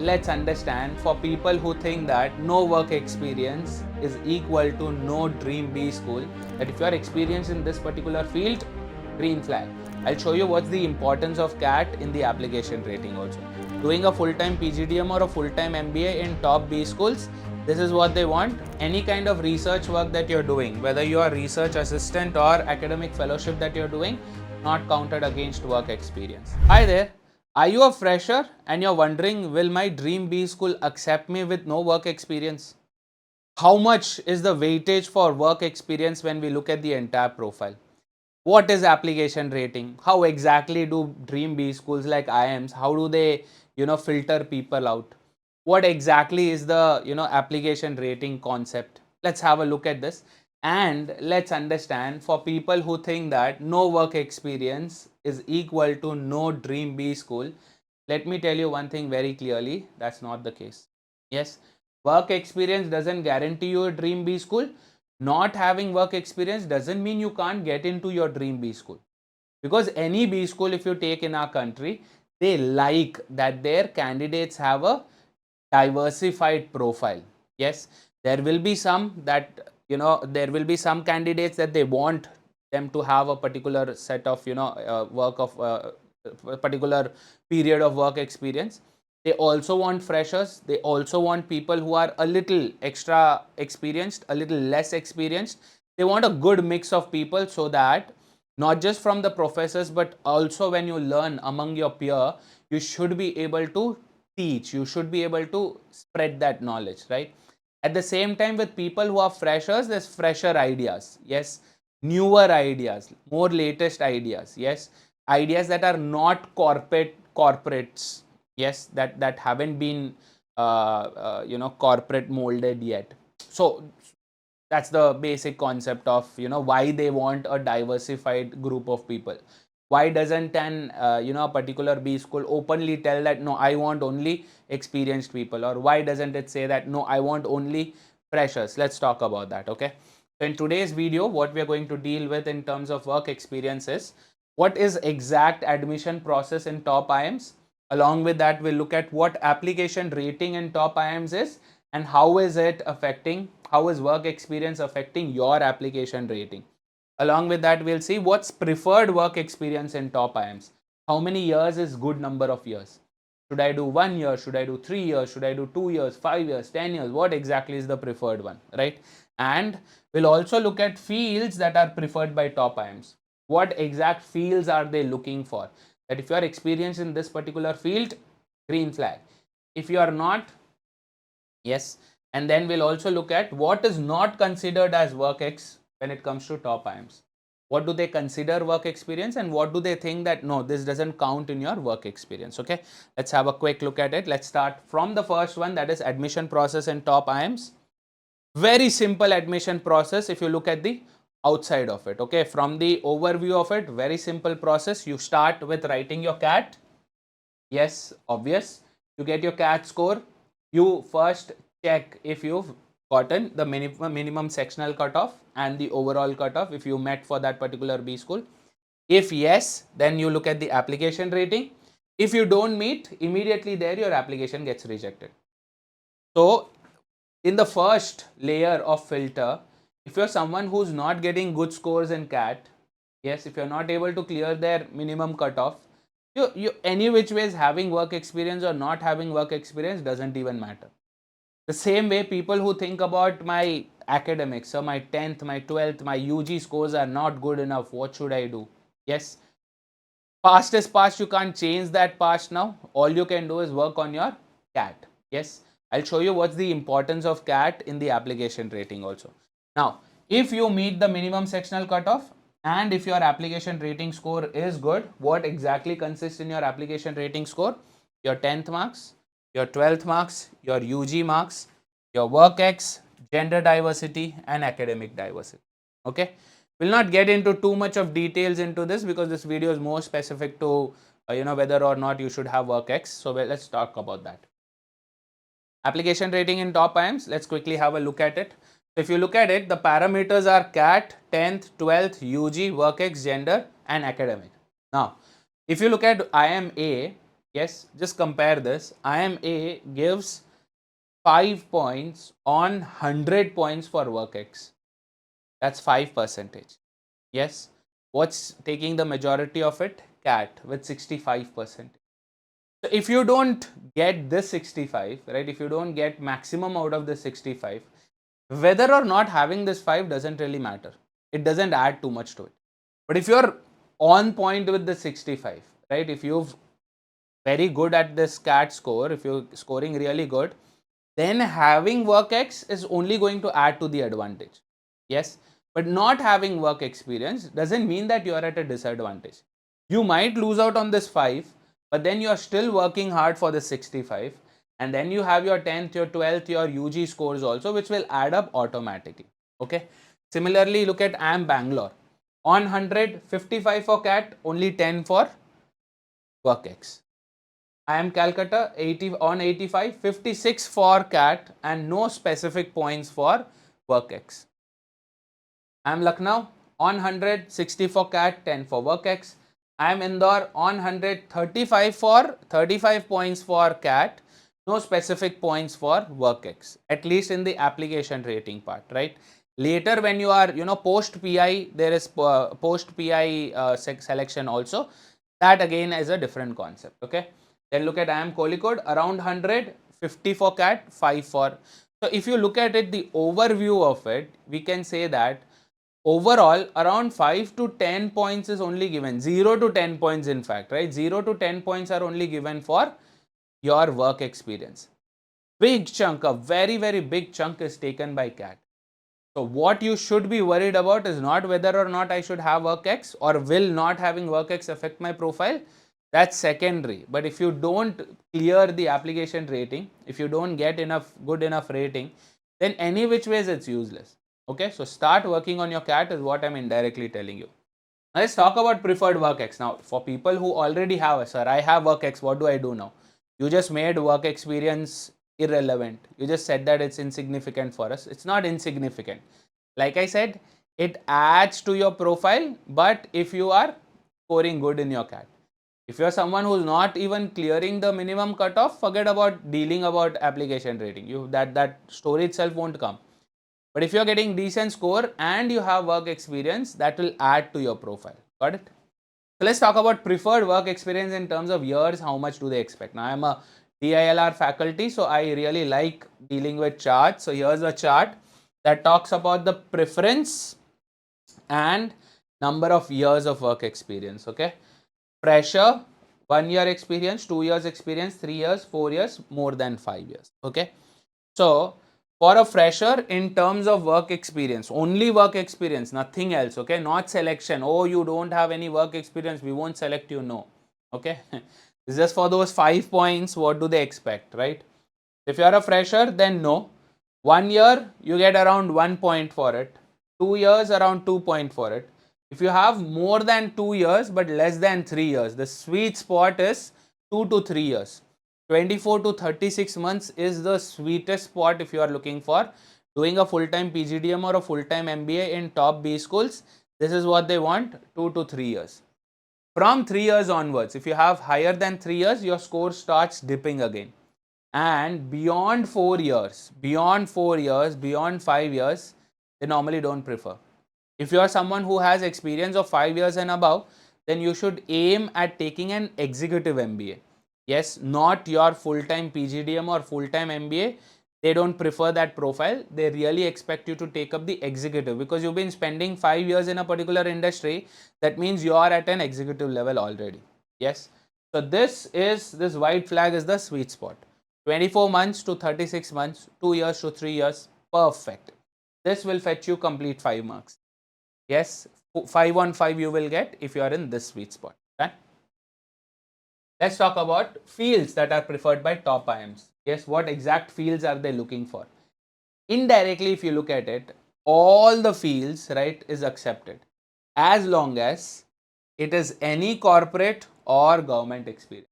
let's understand, for people who think that no work experience is equal to no dream B school, that if you are experienced in this particular field, green flag. I'll show you what's the importance of CAT in the application rating also. Doing a full-time PGDM or a full-time MBA in top B schools, this is what they want. Any kind of research work that you're doing, whether you are research assistant or academic fellowship that you're doing, not counted against work experience. Hi there. Are you a fresher and you're wondering, will my dream B school accept me with no work experience? How much is the weightage for work experience when we look at the entire profile? What is application rating? How exactly do dream B schools like IIMs, how do they, filter people out? What exactly is the, application rating concept? Let's have a look at this and let's understand, for people who think that no work experience is equal to no dream B school. Let me tell you one thing very clearly, that's not the case. Yes, work experience doesn't guarantee you a dream B school. Not having work experience doesn't mean you can't get into your dream B school, because any B school, if you take in our country, they like that their candidates have a diversified profile. Yes, there will be some that, there will be some candidates that they want them to have a particular set of, work of a particular period of work experience. They also want freshers. They also want people who are a little extra experienced, a little less experienced. They want a good mix of people, so that not just from the professors, but also when you learn among your peer, you should be able to teach, you should be able to spread that knowledge, right? At the same time, with people who are freshers, there's fresher ideas. Yes, newer ideas, more latest ideas. Yes, ideas that are not corporates. Yes, that haven't been corporate molded yet. So that's the basic concept of, why they want a diversified group of people. Why doesn't an a particular B school openly tell that no, I want only experienced people? Or why doesn't it say that no, I want only freshers? Let's talk about that. Okay, so in today's video, what we are going to deal with in terms of work experience is what is exact admission process in top IIMs. Along with that, we'll look at what application rating in top IIMs is, and how is it affecting, how is work experience affecting your application rating. Along with that, we'll see what's preferred work experience in top IIMs. How many years is good number of years? Should I do 1 year? Should I do 3 years? Should I do 2 years, 5 years, 10 years? What exactly is the preferred one, right? And we'll also look at fields that are preferred by top IIMs. What exact fields are they looking for? That if you are experienced in this particular field, green flag. If you are not, yes. And then we'll also look at what is not considered as work ex when it comes to top IIMs. What do they consider work experience, and what do they think that no, this doesn't count in your work experience? Okay, let's have a quick look at it. Let's start from the first one, that is admission process in top IIMs. Very simple admission process if you look at the outside of it. Okay, from the overview of it, very simple process. You start with writing your CAT. Yes, obvious. You get your CAT score. You first check if you've gotten the minimum sectional cutoff and the overall cutoff if you met for that particular B school. If yes, then you look at the application rating. If you don't meet, immediately there your application gets rejected. So in the first layer of filter, if you're someone who's not getting good scores in CAT, yes, if you're not able to clear their minimum cutoff, you any which ways, having work experience or not having work experience doesn't even matter. The same way, people who think about my academics, so my 10th, my 12th, my UG scores are not good enough, what should I do? Yes, past is past, you can't change that past now. All you can do is work on your CAT. Yes, I'll show you what's the importance of CAT in the application rating also. Now, if you meet the minimum sectional cutoff and if your application rating score is good, what exactly consists in your application rating score? Your 10th marks, your 12th marks, your UG marks, your work ex, gender diversity and academic diversity. Okay, we'll not get into too much of details into this because this video is more specific to whether or not you should have work ex. So let's talk about that. Application rating in top IIMs, let's quickly have a look at it. So if you look at it, the parameters are CAT, 10th, 12th, UG, work ex, gender and academic. Now, if you look at IIM A, Yes, just compare this. IIM gives 5 points on 100 points for work X. That's 5%. Yes. What's taking the majority of it? CAT with 65%. So if you don't get this 65, right, if you don't get maximum out of the 65, whether or not having this 5 doesn't really matter. It doesn't add too much to it. But if you're on point with the 65, right, if you've very good at this CAT score, if you're scoring really good, then having work X is only going to add to the advantage. Yes, but not having work experience doesn't mean that you are at a disadvantage. You might lose out on this 5, but then you are still working hard for the 65, and then you have your 10th, your 12th, your UG scores also, which will add up automatically. Okay. Similarly, look at IIM Bangalore. On 100, 55 for CAT, only 10 for work X. IIM Calcutta 80 on 85, 56 for CAT and no specific points for work X. IIM Lucknow on 100, 60 for CAT, 10 for work X. IIM Indore on 100, 35 for 35 points for CAT, no specific points for work X, at least in the application rating part, right? Later when you are, post PI, there is post PI selection also. That again is a different concept, okay? Then look at IIM Kozhikode, around 100, 50 for CAT, 5 for. So if you look at it, the overview of it, we can say that overall around 5 to 10 points is only given, 0 to 10 points in fact, right? 0 to 10 points are only given for your work experience. Big chunk, a very, very big chunk is taken by CAT. So what you should be worried about is not whether or not I should have work X or will not having work X affect my profile. That's secondary. But if you don't clear the application rating, if you don't get good enough rating, then any which ways it's useless. Okay, so start working on your CAT is what I'm indirectly telling you. Now let's talk about preferred work X. Now for people who already have, sir, I have work X, what do I do now? You just made work experience irrelevant. You just said that it's insignificant for us. It's not insignificant. Like I said, it adds to your profile, but if you are scoring good in your CAT. If you're someone who's not even clearing the minimum cutoff, forget about dealing about application rating. That story itself won't come. But if you're getting decent score and you have work experience, that will add to your profile. Got it? So let's talk about preferred work experience in terms of years. How much do they expect? Now I'm a DILR faculty, so I really like dealing with charts. So here's a chart that talks about the preference and number of years of work experience. Okay. Fresher, 1 year experience, 2 years experience, 3 years, 4 years, more than 5 years. Okay. So for a fresher, in terms of work experience, only work experience, nothing else. Okay, not selection. Oh, you don't have any work experience, we won't select you. No. Okay. It's just for those 5 points. What do they expect, right? If you are a fresher, then no. 1 year, you get around 1 point for it. 2 years, around 2 point for it. If you have more than 2 years but less than 3 years, the sweet spot is 2 to 3 years. 24 to 36 months is the sweetest spot if you are looking for doing a full-time PGDM or a full-time MBA in top B schools. This is what they want, 2 to 3 years. From 3 years onwards, if you have higher than 3 years, your score starts dipping again. And beyond 4 years, beyond 5 years, they normally don't prefer. If you are someone who has experience of 5 years and above, then you should aim at taking an executive MBA. Yes, not your full-time PGDM or full-time MBA. They don't prefer that profile. They really expect you to take up the executive because you've been spending 5 years in a particular industry. That means you are at an executive level already. Yes. So this white flag is the sweet spot. 24 months to 36 months, 2 years to 3 years, perfect. This will fetch you complete 5 marks. Yes, 5 on 5 you will get if you are in this sweet spot. Okay? Let's talk about fields that are preferred by top IIMs. Yes, what exact fields are they looking for? Indirectly, if you look at it, all the fields, right, is accepted as long as it is any corporate or government experience.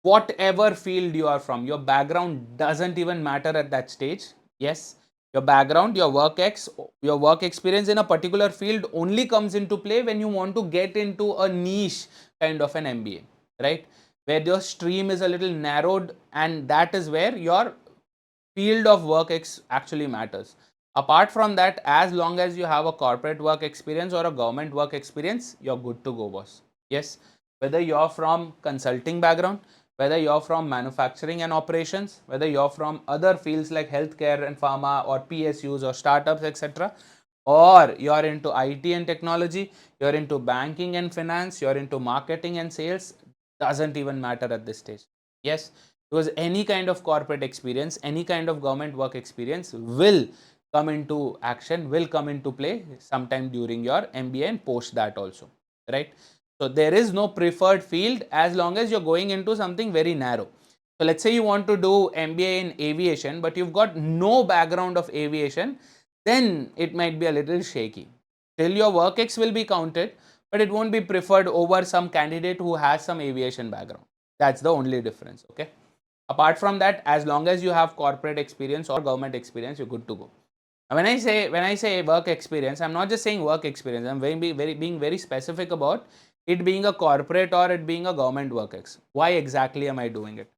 Whatever field you are from, your background doesn't even matter at that stage. Yes, your background, your work experience in a particular field only comes into play when you want to get into a niche kind of an MBA, right? where your stream is a little narrowed, and that is where your field of work actually matters. Apart from that, as long as you have a corporate work experience or a government work experience, you're good to go, boss. Yes, whether you're from consulting background, whether you're from manufacturing and operations, whether you're from other fields like healthcare and pharma or PSUs or startups, etc., or you're into IT and technology, you're into banking and finance, you're into marketing and sales, doesn't even matter at this stage. Yes, because any kind of corporate experience, any kind of government work experience will come into action, will come into play sometime during your MBA and post that also, right? So there is no preferred field as long as you're going into something very narrow. So let's say you want to do MBA in aviation, but you've got no background of aviation, then it might be a little shaky. Still your work ex will be counted, but it won't be preferred over some candidate who has some aviation background. That's the only difference, okay? Apart from that, as long as you have corporate experience or government experience, you're good to go. And when I say work experience, I'm not just saying work experience. I'm being very specific about it being a corporate or it being a government work ex. Why exactly am I doing it?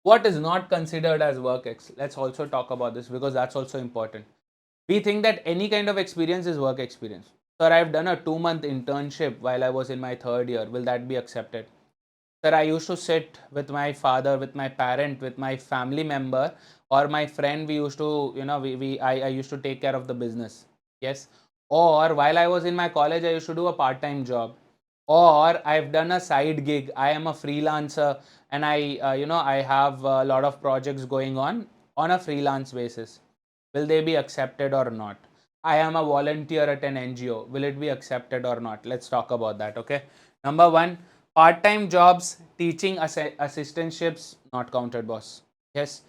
What is not considered as work ex? Let's also talk about this because that's also important. We think that any kind of experience is work experience. Sir, I've done a 2-month internship while I was in my third year. Will that be accepted? Sir, I used to sit with my father, with my parent, with my family member or my friend. We used to, I used to take care of the business. Yes. Or while I was in my college, I used to do a part-time job. Or I've done a side gig. I am a freelancer and I have a lot of projects going on a freelance basis. Will they be accepted or not? I am a volunteer at an NGO. Will it be accepted or not? Let's talk about that, okay? Number one, part-time jobs, teaching assistantships, not counted, boss. Yes,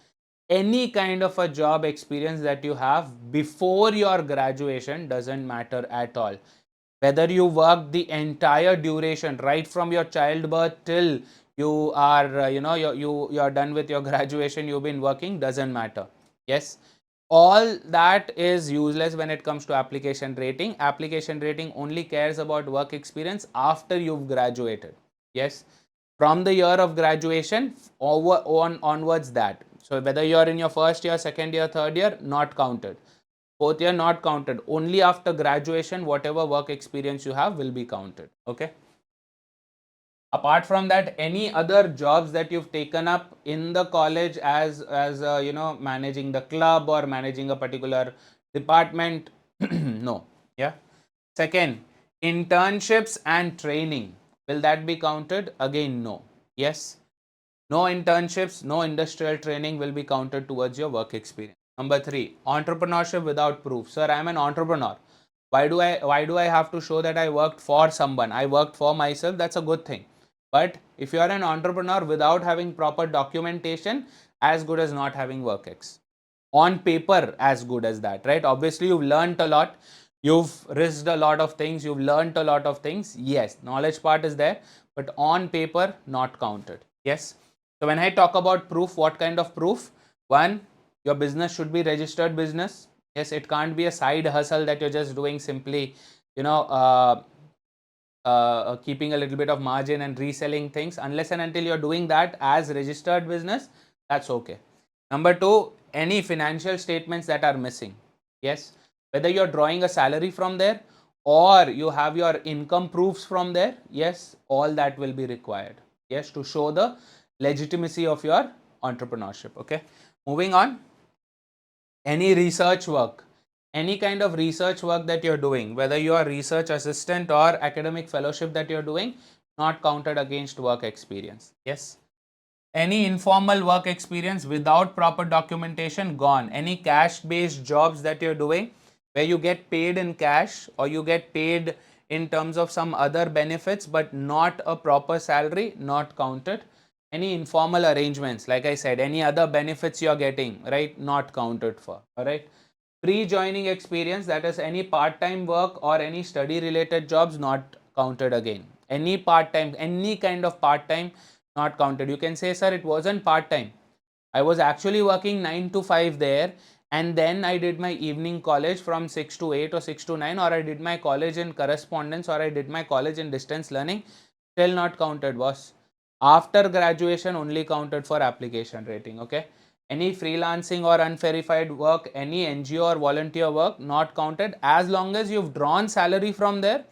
any kind of a job experience that you have before your graduation doesn't matter at all. Whether you work the entire duration, right from your childbirth till you are, you're done with your graduation, you've been working, doesn't matter. Yes, all that is useless when it comes to application rating. Application rating only cares about work experience after you've graduated. Yes, from the year of graduation onwards that. So whether you're in your first year, second year, third year, not counted. Fourth year, not counted. Only after graduation, whatever work experience you have will be counted. Okay. Apart from that, any other jobs that you've taken up in the college as managing the club or managing a particular department, no. Yeah. Second, internships and training, will that be counted? Again, no. Yes. No internships, no industrial training will be counted towards your work experience. Number three, entrepreneurship without proof. Sir, I am an entrepreneur. Why do I have to show that I worked for someone? I worked for myself. That's a good thing. But if you are an entrepreneur without having proper documentation, as good as not having work ex. On paper, as good as that, right? Obviously, you've learned a lot. You've risked a lot of things. You've learned a lot of things. Yes, knowledge part is there, but on paper, not counted. Yes. So when I talk about proof, what kind of proof? One, your business should be registered business. Yes, it can't be a side hustle that you're just doing simply, you know, keeping a little bit of margin and reselling things. Unless and until you're doing that as registered business, that's okay. Number two, any financial statements that are missing. Yes, whether you're drawing a salary from there or you have your income proofs from there, yes, all that will be required. Yes, to show the legitimacy of your entrepreneurship. Okay, moving on. Any research work, any kind of research work that you're doing, whether you are research assistant or academic fellowship that you're doing, not counted against work experience. Yes. Any informal work experience without proper documentation, gone. Any cash based jobs that you're doing where you get paid in cash or you get paid in terms of some other benefits but not a proper salary, not counted. Any informal arrangements, like I said, any other benefits you're getting, right, not counted for. All right. Pre-joining experience, that is any part-time work or any study related jobs, not counted again. Any part-time, any kind of part-time, not counted. You can say, sir, it wasn't part-time. I was actually working 9 to 5 there, and then I did my evening college from 6 to 8 or 6 to 9, or I did my college in correspondence, or I did my college in distance learning. Still not counted, boss. After graduation only counted for application rating. Okay, any freelancing or unverified work, any NGO or volunteer work, not counted as long as you've drawn salary from there.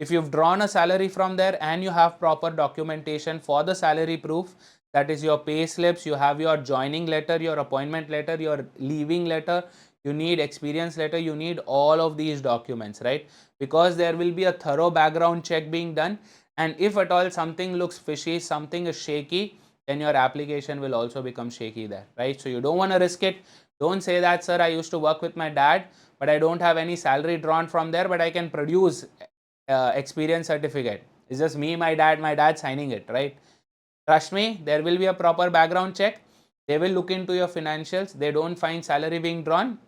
If you've drawn a salary from there and you have proper documentation for the salary proof, that is your pay slips, you have your joining letter, your appointment letter, your leaving letter, you need experience letter, you need all of these documents, right? Because there will be a thorough background check being done, and if at all something looks fishy, something is shaky, then your application will also become shaky there, right? So you don't want to risk it. Don't say that, sir, I used to work with my dad, but I don't have any salary drawn from there, but I can produce experience certificate. It's just me, my dad signing it, right? Trust me, there will be a proper background check. They will look into your financials. They don't find salary being drawn,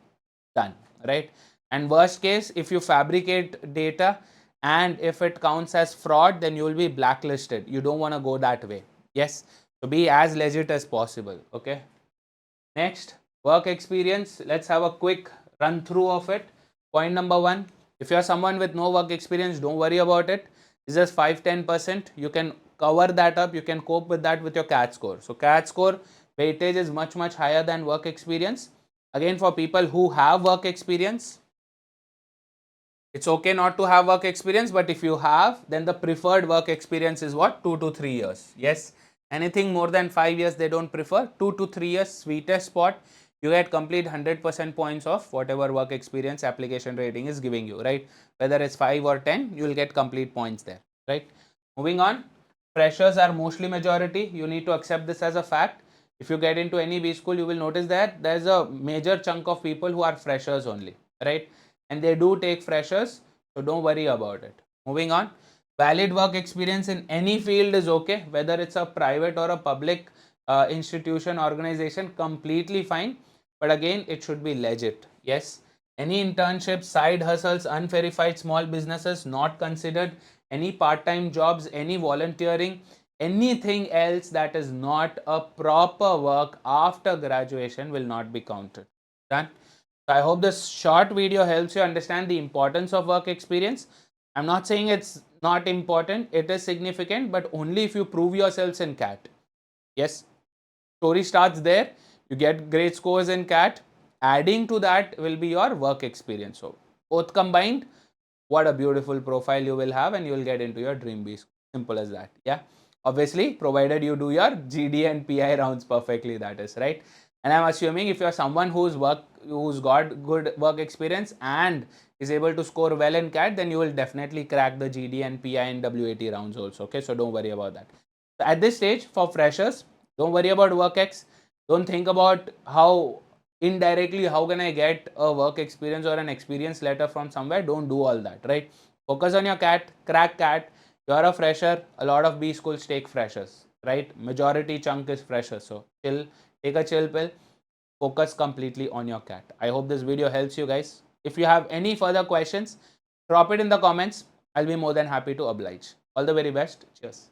done, right? And worst case, if you fabricate data and if it counts as fraud, then you will be blacklisted. You don't want to go that way. Yes, so be as legit as possible. Okay, next, work experience. Let's have a quick run through of it. Point number one, if you're someone with no work experience, don't worry about it. It's just 5-10%. You can cover that up. You can cope with that with your CAT score. So CAT score weightage is much higher than work experience. Again, for people who have work experience, it's okay not to have work experience, but if you have, then the preferred work experience is what? 2 to 3 years. Yes, anything more than 5 years they don't prefer. 2 to 3 years, sweetest spot. You get complete 100% points of whatever work experience application rating is giving you, right? Whether it's 5 or 10, you will get complete points there, right? Moving on, freshers are mostly majority. You need to accept this as a fact. If you get into any B school, you will notice that there's a major chunk of people who are freshers only, right? And they do take freshers, so don't worry about it. Moving on, valid work experience in any field is okay, whether it's a private or a public institution, organization, completely fine, but again, it should be legit. Yes, any internships, side hustles, unverified small businesses not considered, any part-time jobs, any volunteering, anything else that is not a proper work after graduation will not be counted. Done. So I hope this short video helps you understand the importance of work experience. I'm not saying it's not important, it is significant, but only if you prove yourselves in CAT. Yes, story starts there. You get great scores in CAT. Adding to that will be your work experience. So both combined, what a beautiful profile you will have, and you will get into your dream B school. Simple as that. Yeah. Obviously, provided you do your GD and PI rounds perfectly, that is right. And I'm assuming if you're someone who's got good work experience and is able to score well in CAT, then you will definitely crack the GD and PI and WAT rounds also. Okay, so don't worry about that. So at this stage, for freshers, don't worry about work-ex. Don't think about how indirectly how can I get a work experience or an experience letter from somewhere. Don't do all that, right? Focus on your CAT, crack CAT. You're a fresher. A lot of B schools take freshers, right? Majority chunk is freshers. So chill, take a chill pill. Focus completely on your CAT. I hope this video helps you guys. If you have any further questions, drop it in the comments. I'll be more than happy to oblige. All the very best. Cheers.